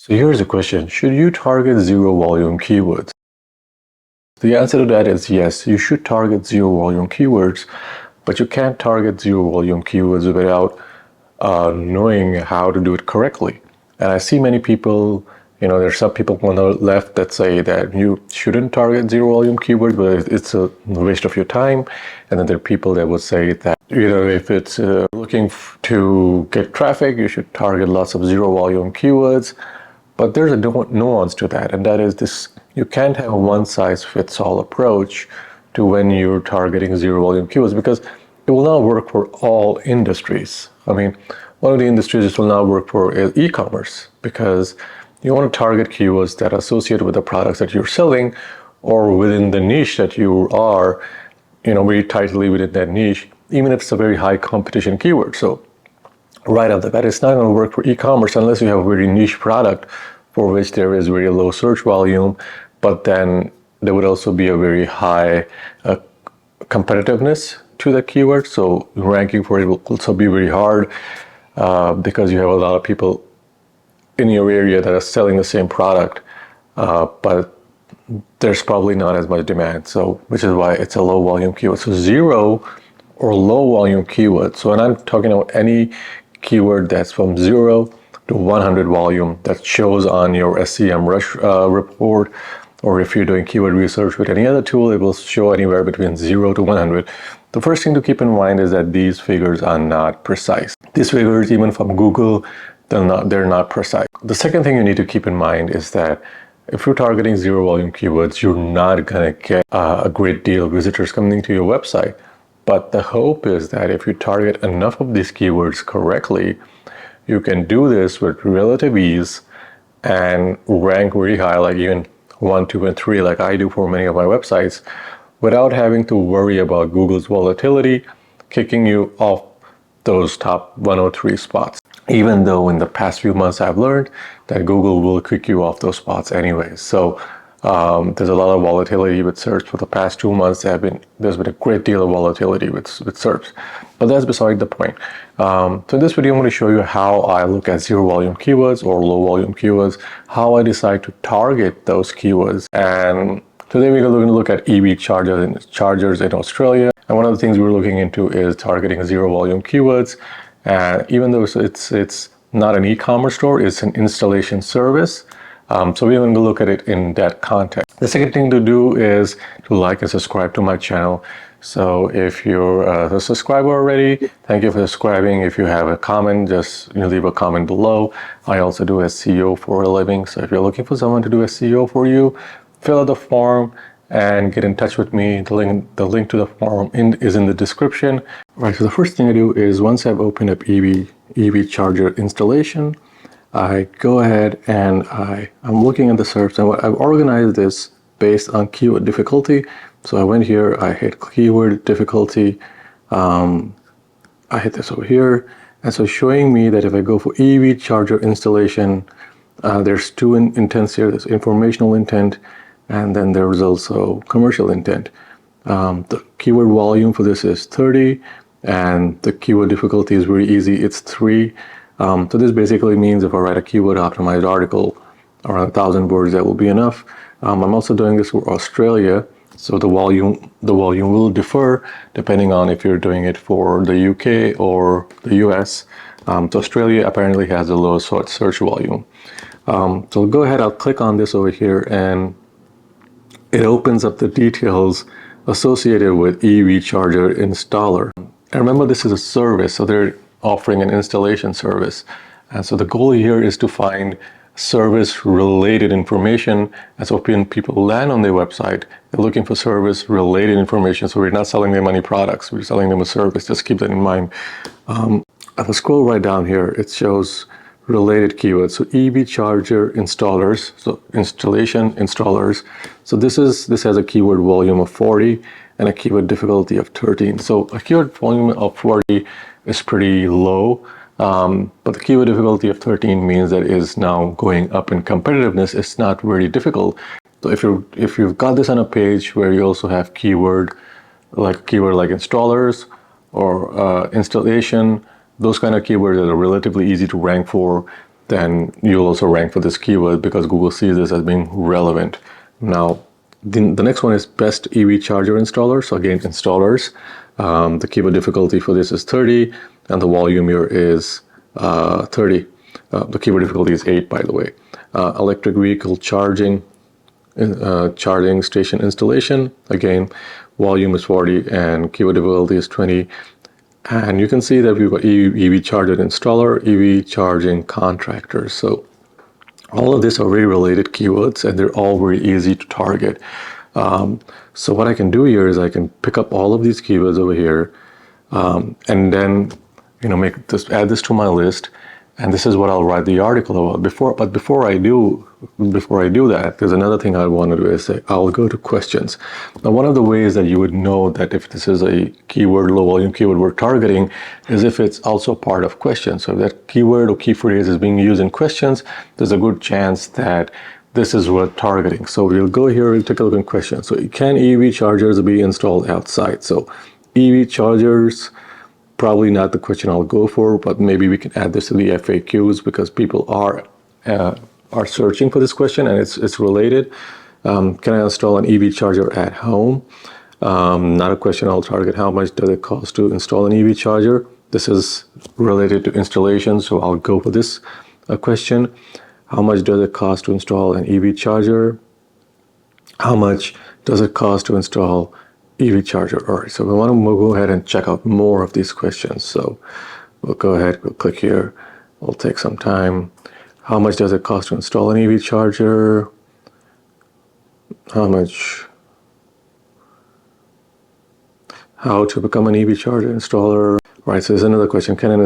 So here's the question, should you target zero volume keywords? The answer to that is yes, you should target zero volume keywords, but you can't target zero volume keywords without knowing how to do it correctly. And I see many people, there's some people on the left that say that you shouldn't target zero volume keywords, but it's a waste of your time. And then there are people that would say that, if it's looking to get traffic, you should target lots of zero volume keywords. But there's a nuance to that, and that is this: you can't have a one-size-fits-all approach to when you're targeting zero volume keywords, because it will not work for all industries. I mean, one of the industries it will not work for is e-commerce, because you want to target keywords that are associated with the products that you're selling, or within the niche that you are, very tightly within that niche, even if it's a very high competition keyword. So right off the bat, it's not going to work for e-commerce unless you have a very niche product for which there is very low search volume, but then there would also be a very high competitiveness to the keyword. So ranking for it will also be very hard because you have a lot of people in your area that are selling the same product, but there's probably not as much demand. So, which is why it's a low volume keyword. So zero or low volume keyword. So when I'm talking about any keyword that's from 0 to 100 volume that shows on your SEM Rush report, or if you're doing keyword research with any other tool, it will show anywhere between 0 to 100. The first thing to keep in mind is that these figures are not precise. These figures, even from Google, they're not precise. The second thing you need to keep in mind is that if you're targeting zero volume keywords, you're not going to get a great deal of visitors coming to your website. But the hope is that if you target enough of these keywords correctly, you can do this with relative ease and rank very high, like even 1, 2, and 3, like I do for many of my websites, without having to worry about Google's volatility kicking you off those top 103 spots. Even though in the past few months I've learned that Google will kick you off those spots anyways. So there's a lot of volatility with search. For the past 2 months, there's been a great deal of volatility with search. But that's beside the point. So in this video, I'm going to show you how I look at zero volume keywords or low volume keywords, how I decide to target those keywords. And today we're going to look at EV chargers in Australia. And one of the things we're looking into is targeting zero volume keywords. And even though it's not an e-commerce store, it's an installation service. So we're going to look at it in that context. The second thing to do is to like and subscribe to my channel. So if you're a subscriber already, thank you for subscribing. If you have a comment, just leave a comment below. I also do SEO for a living. So if you're looking for someone to do SEO for you, fill out the form and get in touch with me. The link to the form is in the description. Right, so the first thing I do is once I've opened up EV charger installation, I go ahead and I'm looking at the search, and I've organized this based on keyword difficulty. So I went here, I hit keyword difficulty, I hit this over here, and so showing me that if I go for EV charger installation, there's two intents here. There's informational intent, and then there's also commercial intent. The keyword volume for this is 30, and the keyword difficulty is very easy, it's 3. So this basically means if I write a keyword optimized article around 1,000 words, that will be enough. I'm also doing this for Australia, so the volume will differ depending on if you're doing it for the UK or the US. So Australia apparently has the lowest search volume. So go ahead, I'll click on this over here, and it opens up the details associated with EV charger installer. And remember, this is a service, so they're offering an installation service. And so the goal here is to find service related information. And so when people land on their website, they're looking for service related information. So we're not selling them any products, we're selling them a service. Just keep that in mind. I'll scroll right down here. It shows related keywords. So EV charger installers, so installation installers. So this has a keyword volume of 40 and a keyword difficulty of 13. So a keyword volume of 40 is pretty low, but the keyword difficulty of 13 means that it is now going up in competitiveness. It's not very difficult. So if you've got this on a page where you also have keyword like installers or installation, those kind of keywords that are relatively easy to rank for, then you'll also rank for this keyword because Google sees this as being relevant. Now, the next one is best EV charger installer. So again, installers. The keyword difficulty for this is 30, and the volume here is 30. The keyword difficulty is 8, by the way. Electric vehicle charging station installation. Again, volume is 40 and keyword difficulty is 20. And you can see that we've got EV charger installer, EV charging contractor. So all of these are very related keywords, and they're all very easy to target. So what I can do here is I can pick up all of these keywords over here, and then add this to my list, and this is what I'll write the article about. Before I do that, there's another thing I want to do is say I'll go to questions. Now, one of the ways that you would know that if this is a keyword, low volume keyword we're targeting, is if it's also part of questions. So if that keyword or key phrase is being used in questions, there's a good chance that this is worth targeting. So we'll go here and take a look in questions. So can EV chargers be installed outside? So EV chargers, probably not the question I'll go for, but maybe we can add this to the FAQs because people are searching for this question and it's related. Can I install an EV charger at home? Not a question I'll target. How much does it cost to install an EV charger? This is related to installation, so I'll go for this question. How much does it cost to install an EV charger? How much does it cost to install EV charger? All right, so we want to go ahead and check out more of these questions. So we'll go ahead, we'll click here. It'll take some time. How much does it cost to install an EV charger? How to become an EV charger installer? Right, so there's another question. Can an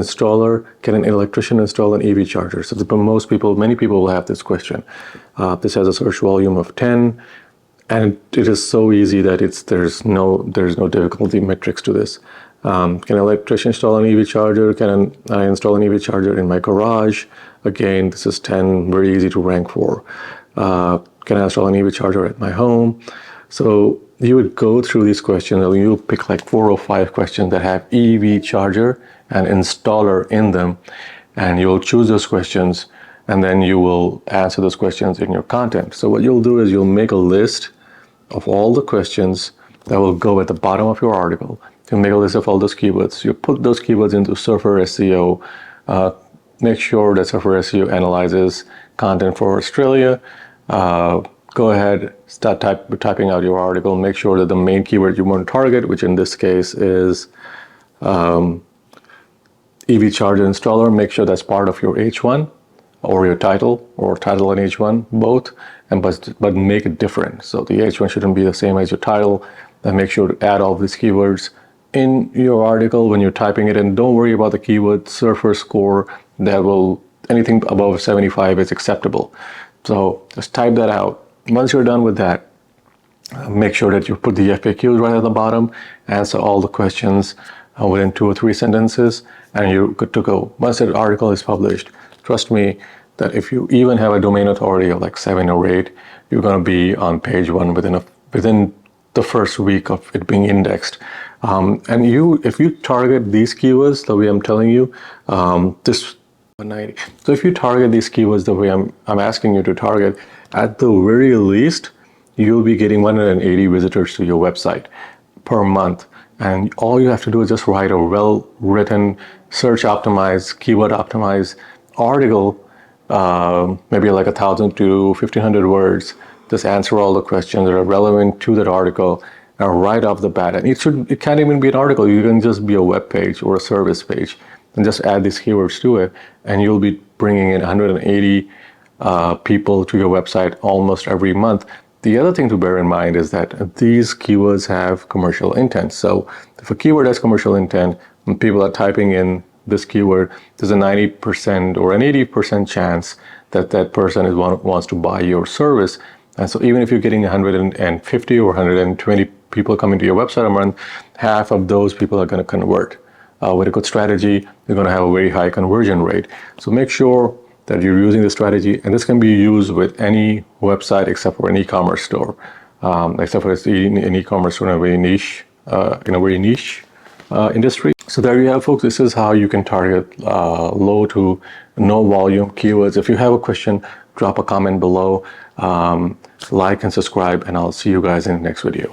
electrician install an EV charger? So many people will have this question. This has a search volume of 10, and it is so easy that there's no difficulty metrics to this. Can an electrician install an EV charger? Can I install an EV charger in my garage? Again, this is 10, very easy to rank for. Can I install an EV charger at my home? So you would go through these questions and you'll pick like 4 or 5 questions that have EV charger and installer in them, and you'll choose those questions and then you will answer those questions in your content. So what you'll do is you'll make a list of all the questions that will go at the bottom of your article. You'll make a list of all those keywords. You put those keywords into Surfer SEO. Make sure that Surfer SEO analyzes content for Australia. Go ahead, start typing out your article. Make sure that the main keyword you want to target, which in this case is EV charger installer, make sure that's part of your H1 or your title, or title and H1 both, but make it different. So the H1 shouldn't be the same as your title, and make sure to add all these keywords in your article when you're typing it in. Don't worry about the keyword Surfer score. Anything above 75 is acceptable. So just type that out. Once you're done with that, make sure that you put the FAQs right at the bottom, answer all the questions within 2 or 3 sentences, and you're good to go. Once that article is published, trust me that if you even have a domain authority of like 7 or 8, you're going to be on page 1 within the first week of it being indexed. If you target these keywords the way I'm telling you, so if you target these keywords the way I'm asking you to target, at the very least, you'll be getting 180 visitors to your website per month. And all you have to do is just write a well-written, search optimized, keyword optimized article, maybe like 1,000 to 1,500 words. Just answer all the questions that are relevant to that article, and right off the bat. And it can't even be an article. You can just be a web page or a service page, and just add these keywords to it, and you'll be bringing in 180 people to your website almost every month. The other thing to bear in mind is that these keywords have commercial intent. So if a keyword has commercial intent and people are typing in this keyword, there's a 90% or an 80% chance that that person wants to buy your service. And so even if you're getting 150 or 120 people coming to your website a month, half of those people are going to convert. With a good strategy, you're going to have a very high conversion rate. So make sure that you're using this strategy, and this can be used with any website except for an e-commerce store, except for an e-commerce store in a very niche industry. So there you have, folks. This is how you can target low to no volume keywords. If you have a question, drop a comment below, like and subscribe, and I'll see you guys in the next video.